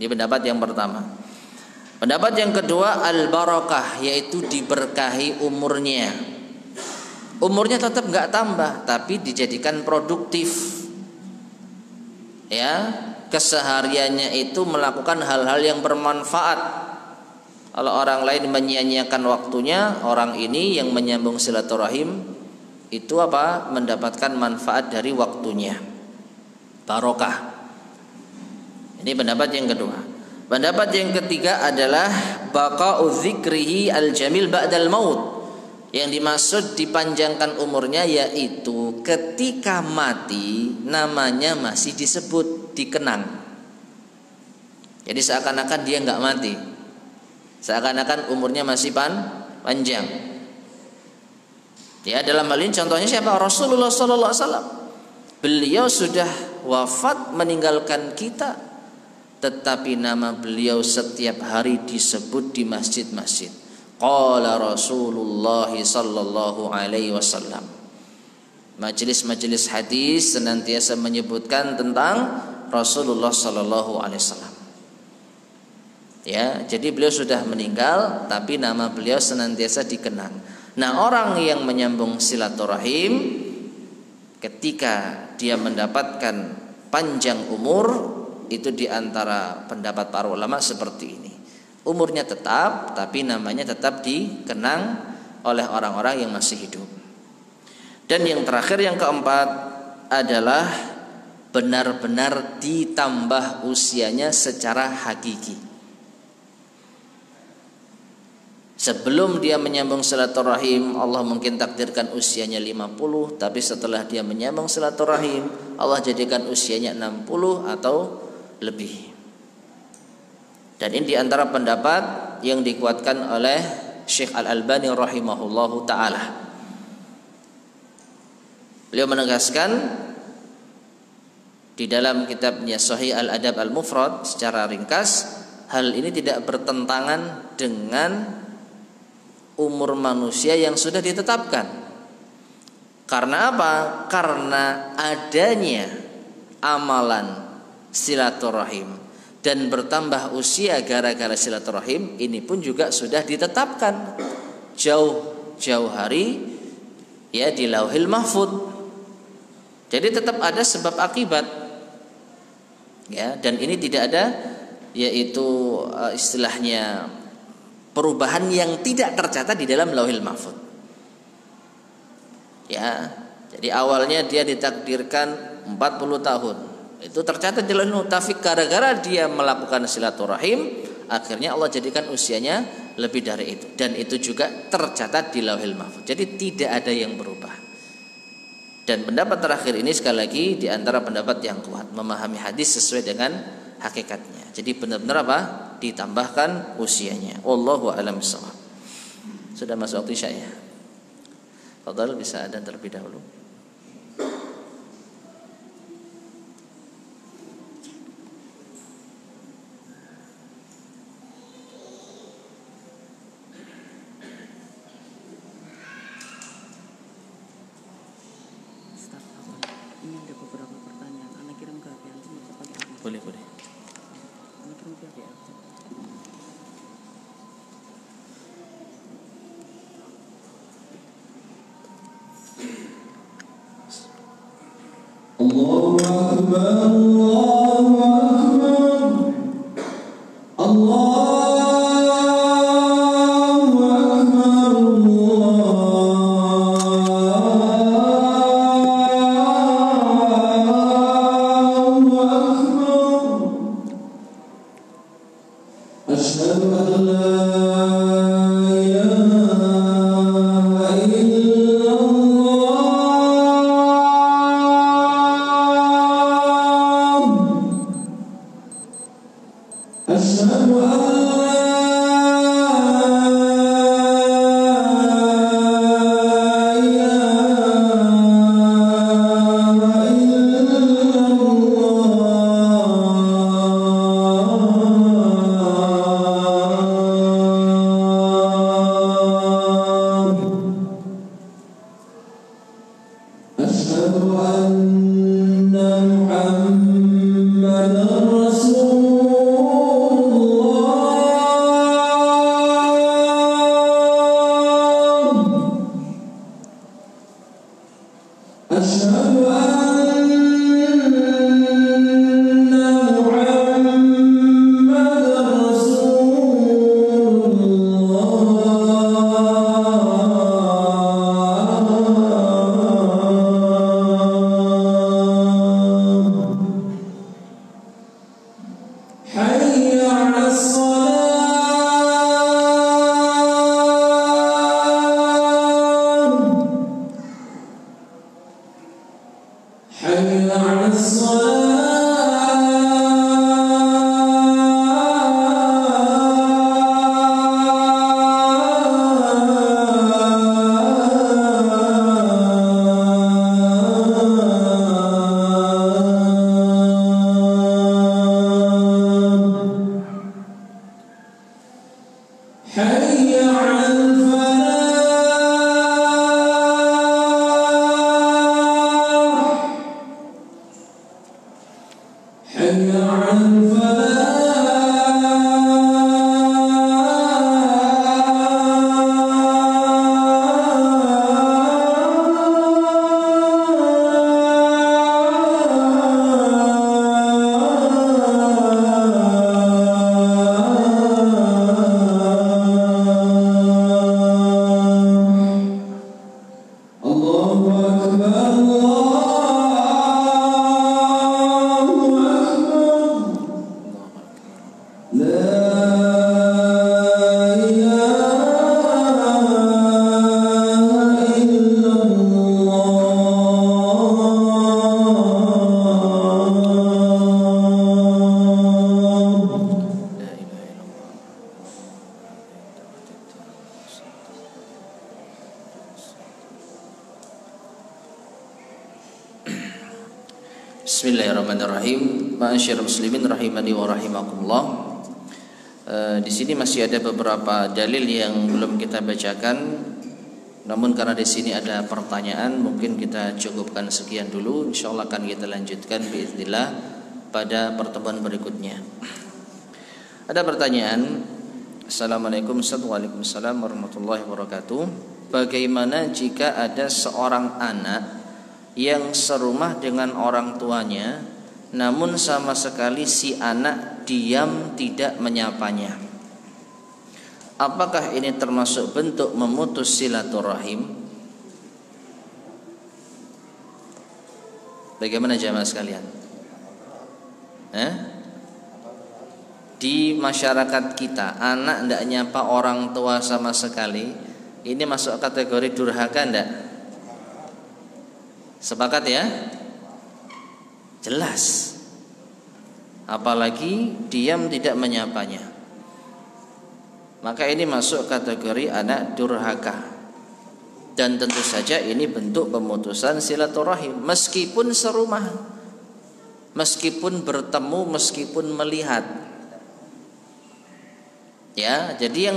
Ini pendapat yang pertama. Pendapat yang kedua al-barakah, yaitu diberkahi umurnya. Umurnya tetap enggak tambah, tapi dijadikan produktif. Ya, kesehariannya itu melakukan hal-hal yang bermanfaat. Kalau orang lain menyia-nyiakan waktunya, orang ini yang menyambung silaturahim itu apa? Mendapatkan manfaat dari waktunya. Barokah. Ini pendapat yang kedua. Pendapat yang ketiga adalah baqa'u dzikrihi al-jamil ba'dal maut. Yang dimaksud dipanjangkan umurnya yaitu ketika mati namanya masih disebut, dikenang. Jadi seakan-akan dia enggak mati. Seakan-akan umurnya masih panjang. Ya, dalam hal ini contohnya siapa? Rasulullah sallallahu alaihi wasallam. Beliau sudah wafat meninggalkan kita, tetapi nama beliau setiap hari disebut di masjid-masjid. Qala Rasulullah sallallahu alaihi wasallam. Majelis-majelis hadis senantiasa menyebutkan tentang Rasulullah sallallahu alaihi wasallam. Ya, jadi beliau sudah meninggal tapi nama beliau senantiasa dikenang. Nah, orang yang menyambung silaturahim ketika dia mendapatkan panjang umur, itu diantara pendapat para ulama seperti ini. Umurnya tetap tapi namanya tetap dikenang oleh orang-orang yang masih hidup. Dan yang terakhir, yang keempat adalah benar-benar ditambah usianya secara hakiki. Sebelum dia menyambung silaturahim, Allah mungkin takdirkan usianya 50, tapi setelah dia menyambung silaturahim, Allah jadikan usianya 60 atau lebih. Dan ini diantara pendapat yang dikuatkan oleh Syekh Al-Albani rahimahullahu ta'ala. Beliau menegaskan di dalam kitabnya Sahih Al-Adab Al-Mufrad secara ringkas, hal ini tidak bertentangan dengan umur manusia yang sudah ditetapkan. Karena apa? Karena adanya amalan silaturahim dan bertambah usia gara-gara silaturahim, ini pun juga sudah ditetapkan jauh-jauh hari ya di Lauhil Mahfuz. Jadi tetap ada sebab akibat. Ya, dan ini tidak ada yaitu istilahnya perubahan yang tidak tercatat di dalam Lauhil Mahfuz. Ya, jadi awalnya dia ditakdirkan 40 tahun. Itu tercatat di Lauhil Mahfuz, tapi gara-gara dia melakukan silaturahim, akhirnya Allah jadikan usianya lebih dari itu, dan itu juga tercatat di Lauhil Mahfuz. Jadi tidak ada yang berubah. Dan pendapat terakhir ini sekali lagi di antara pendapat yang kuat, memahami hadis sesuai dengan hakikatnya. Jadi benar-benar apa? Ditambahkan usianya. Wallahu a'lam bishawab. Sudah masuk waktu Isya ya. Fadhal, bisa ada terlebih dahulu. Ini ada beberapa pertanyaan. Anak kirim ke HP antum atau pakai apa? Boleh. Anak kirim ke HP antum. Allahu Akbar, Allahu Akbar, Allahu Bismillahirrahmanirrahim. Ma'asyiral muslimin rahimani wa rahimakumullah. Di sini masih ada beberapa dalil yang belum kita bacakan. Namun karena di sini ada pertanyaan, mungkin kita cukupkan sekian dulu. Insyaallah akan kita lanjutkan biiznillah pada pertemuan berikutnya. Ada pertanyaan. Assalamualaikum Waalaikumsalam warahmatullahi wabarakatuh. Bagaimana jika ada seorang anak yang serumah dengan orang tuanya, namun sama sekali si anak diam tidak menyapanya? Apakah ini termasuk bentuk memutus silaturahim? Bagaimana jamaah sekalian? Di masyarakat kita, anak tidak nyapa orang tua sama sekali, ini masuk kategori durhaka enggak? Sepakat ya? Jelas. Apalagi diam tidak menyapanya, maka ini masuk kategori anak durhaka. Dan tentu saja ini bentuk pemutusan silaturahim, meskipun serumah, meskipun bertemu, meskipun melihat. Ya, jadi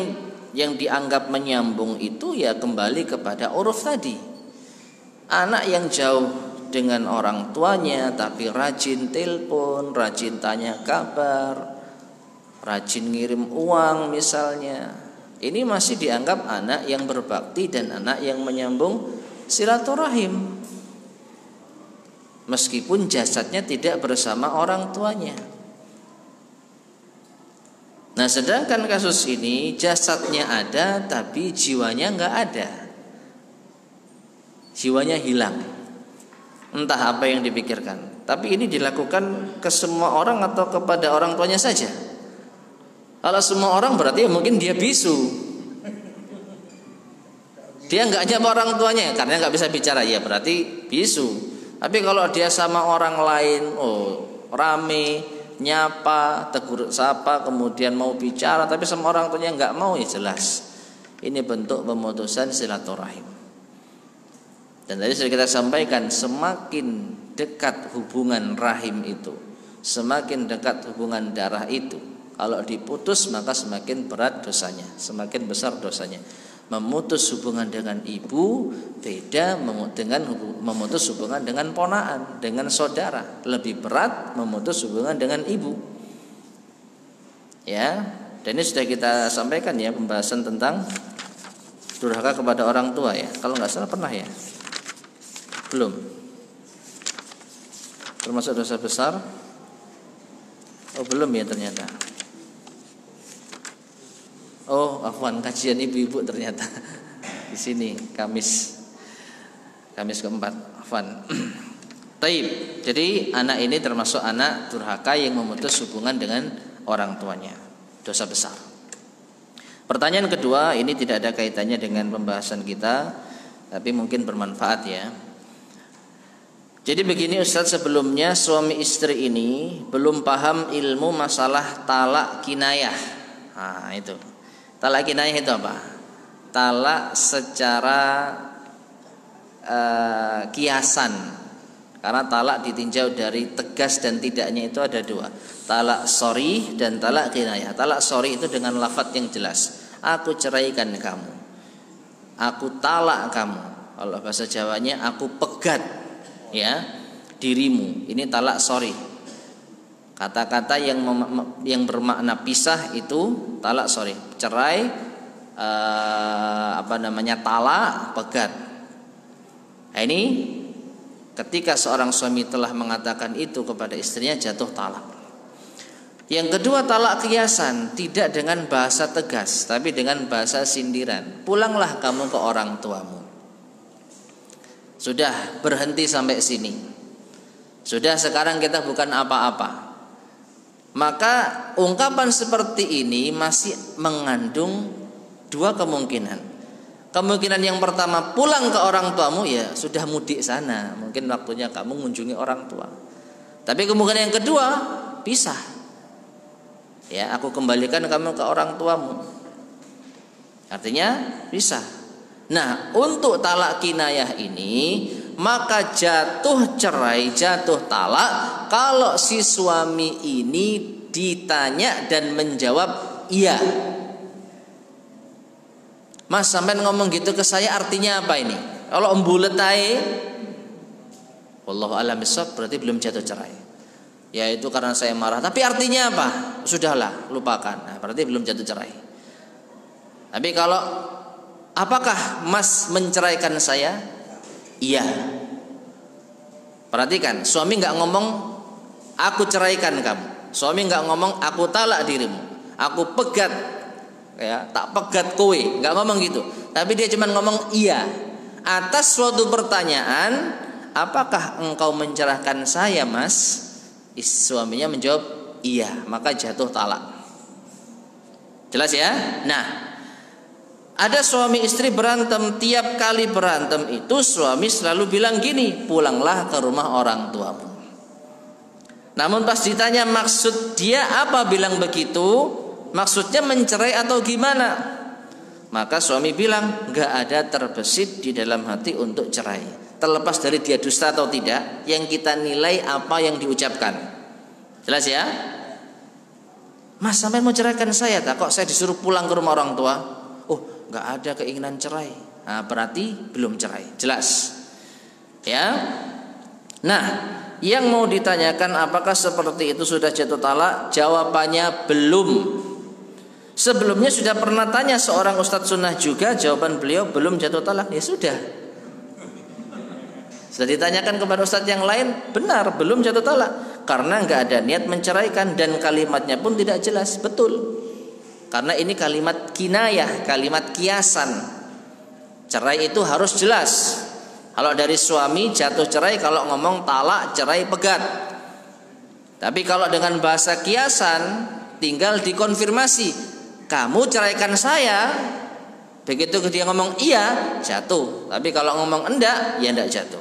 yang dianggap menyambung itu ya kembali kepada uruf tadi. Anak yang jauh dengan orang tuanya tapi rajin telepon, rajin tanya kabar, rajin ngirim uang misalnya, ini masih dianggap anak yang berbakti dan anak yang menyambung silaturahim, meskipun jasadnya tidak bersama orang tuanya. Nah, sedangkan kasus ini jasadnya ada tapi jiwanya nggak ada, jiwanya hilang, entah apa yang dipikirkan. Tapi ini dilakukan ke semua orang atau kepada orang tuanya saja? Kalau semua orang berarti mungkin dia bisu, dia nggak nyapa orang tuanya karena nggak bisa bicara, ya berarti bisu. Tapi kalau dia sama orang lain, rame, nyapa, tegur sapa, kemudian mau bicara, tapi sama orang tuanya nggak mau, ya jelas ini bentuk pemutusan silaturahim. Dan tadi sudah kita sampaikan, semakin dekat hubungan rahim itu, semakin dekat hubungan darah itu, kalau diputus maka semakin berat dosanya, semakin besar dosanya. Memutus hubungan dengan ibu beda dengan memutus hubungan dengan ponaan, dengan saudara. Lebih berat memutus hubungan dengan ibu. Ya, dan ini sudah kita sampaikan ya, pembahasan tentang durhaka kepada orang tua ya. Kalau nggak salah pernah ya? Belum. Termasuk dosa besar? Oh, belum ya ternyata. Oh, afwan, kajian ibu-ibu ternyata di sini Kamis keempat, afwan. Taib. Jadi anak ini termasuk anak durhaka yang memutus hubungan dengan orang tuanya, dosa besar. Pertanyaan kedua, ini tidak ada kaitannya dengan pembahasan kita, tapi mungkin bermanfaat ya. Jadi begini Ustaz, sebelumnya suami istri ini belum paham ilmu masalah talak kinayah. Nah itu, talak kinayah itu apa? Talak secara kiasan. Karena talak ditinjau dari tegas dan tidaknya itu ada dua, talak sharih dan talak kinayah. Talak sharih itu dengan lafadz yang jelas, aku ceraikan kamu, aku talak kamu. Kalau bahasa Jawanya aku pegat ya dirimu, ini talak sharih. Kata-kata yang bermakna pisah itu talak sharih. Cerai talak, pegat. Nah, ini ketika seorang suami telah mengatakan itu kepada istrinya, jatuh talak. Yang kedua talak kiasan, tidak dengan bahasa tegas tapi dengan bahasa sindiran. Pulanglah kamu ke orang tuamu. Sudah, berhenti sampai sini. Sudah, sekarang kita bukan apa-apa. Maka ungkapan seperti ini masih mengandung dua kemungkinan. Kemungkinan yang pertama, pulang ke orang tuamu, ya sudah mudik sana, mungkin waktunya kamu mengunjungi orang tua. Tapi kemungkinan yang kedua, pisah. Ya, aku kembalikan kamu ke orang tuamu. Artinya pisah. Nah, untuk talak kinayah ini, maka jatuh cerai, jatuh talak kalau si suami ini ditanya dan menjawab iya. Mas, sampai ngomong gitu ke saya artinya apa ini? Kalau embulet ae, wallahu a'lam bishawab, berarti belum jatuh cerai. Ya itu karena saya marah. Tapi artinya apa? Sudahlah, lupakan. Nah, berarti belum jatuh cerai. Tapi kalau apakah Mas menceraikan saya? Iya. Perhatikan, suami nggak ngomong aku ceraikan kamu. Suami nggak ngomong aku talak dirimu, aku pegat, ya tak pegat kowe, nggak ngomong gitu. Tapi dia cuma ngomong iya. Atas suatu pertanyaan, apakah engkau mencerahkan saya, Mas? Suaminya menjawab iya, maka jatuh talak. Jelas ya? Nah, ada suami istri berantem, tiap kali berantem itu suami selalu bilang gini, pulanglah ke rumah orang tuamu. Namun pas ditanya maksud dia apa bilang begitu, maksudnya mencerai atau gimana? Maka suami bilang, nggak ada terbesit di dalam hati untuk cerai. Terlepas dari dia dusta atau tidak, yang kita nilai apa yang diucapkan. Jelas ya? Mas, sampai mau ceraikan saya, tak? Kok saya disuruh pulang ke rumah orang tua? Oh, nggak ada keinginan cerai. Nah, berarti belum cerai. Jelas? Ya. Nah, yang mau ditanyakan apakah seperti itu sudah jatuh talak? Jawabannya belum. Sebelumnya sudah pernah tanya seorang ustadz sunnah juga, jawaban beliau belum jatuh talak. Ya sudah. Sudah ditanyakan kepada ustadz yang lain, benar belum jatuh talak karena nggak ada niat menceraikan dan kalimatnya pun tidak jelas. Betul. Karena ini kalimat kinayah, kalimat kiasan. Cerai itu harus jelas. Kalau dari suami jatuh cerai kalau ngomong talak, cerai, pegat. Tapi kalau dengan bahasa kiasan tinggal dikonfirmasi. Kamu ceraikan saya. Begitu dia ngomong iya, jatuh. Tapi kalau ngomong enggak, ya enggak jatuh.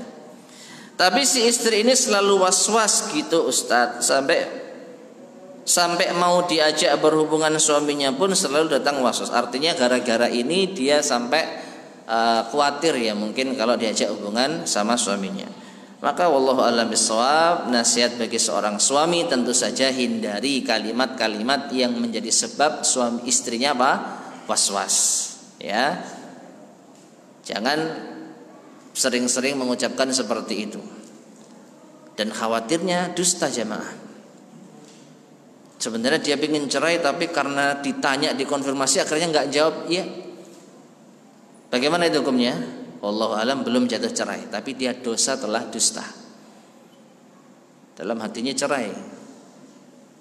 Tapi si istri ini selalu was-was gitu Ustadz, sampai mau diajak berhubungan suaminya pun selalu datang was-was. Artinya gara-gara ini dia sampai khawatir ya mungkin kalau diajak hubungan sama suaminya. Maka wallahu a'lam bishawab, nasihat bagi seorang suami tentu saja hindari kalimat-kalimat yang menjadi sebab suami istrinya apa? Was-was, ya. Jangan sering-sering mengucapkan seperti itu. Dan khawatirnya dusta jamaah. Sebenarnya dia ingin cerai tapi karena ditanya dikonfirmasi akhirnya nggak jawab, iya. Bagaimana itu hukumnya? Wallahu alam, belum jatuh cerai, tapi dia dosa telah dusta. Dalam hatinya cerai.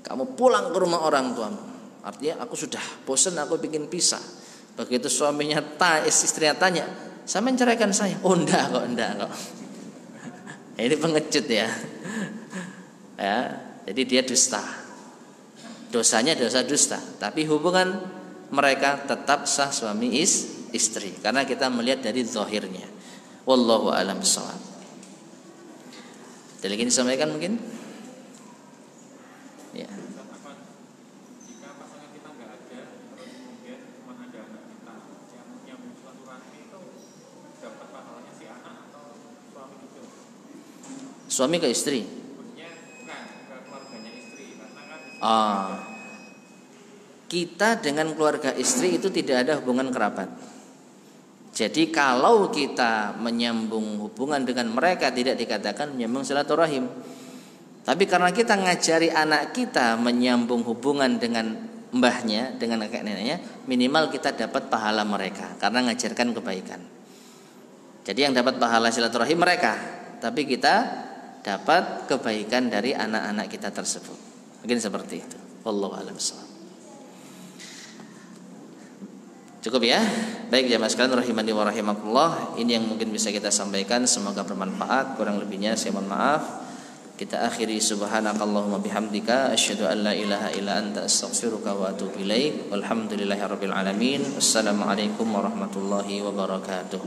Kamu pulang ke rumah orang tuamu. Artinya aku sudah bosan, aku ingin pisah. Begitu suaminya istrinya tanya, "Sama menceraikan saya?" "Oh enggak kok." Ini pengecut ya. Ya, jadi dia dusta. Dosanya dosa dusta, tapi hubungan mereka tetap sah suami istri karena kita melihat dari zahirnya. Wallahu a'lam bishawab. Ada lagi yang disampaikan mungkin? Ya. Jika pasangan kita nggak ada, terus kemudian cuma ada anak kita yang nyambung silaturahmi, itu dapat pahalanya si anak atau suami itu? Suami ke istri? Maksudnya bukan ke keluarganya istri, karena kan istri kita dengan keluarga istri itu tidak ada hubungan kerabat. Jadi kalau kita menyambung hubungan dengan mereka tidak dikatakan menyambung silaturahim. Tapi karena kita ngajari anak kita menyambung hubungan dengan mbahnya, dengan kakek neneknya, minimal kita dapat pahala mereka karena ngajarkan kebaikan. Jadi yang dapat pahala silaturahim mereka, tapi kita dapat kebaikan dari anak-anak kita tersebut. Mungkin seperti itu. Wallahu a'lam bishawab. Cukup ya. Baik jamaah sekalian rahimani wa rahimakumullah, ini yang mungkin bisa kita sampaikan, semoga bermanfaat. Kurang lebihnya saya mohon maaf. Kita akhiri subhanakallahumma bihamdika asyhadu an la ilaha illa anta astaghfiruka wa atubu ilaik. Walhamdulillahirabbil alamin. Wassalamualaikum warahmatullahi wabarakatuh.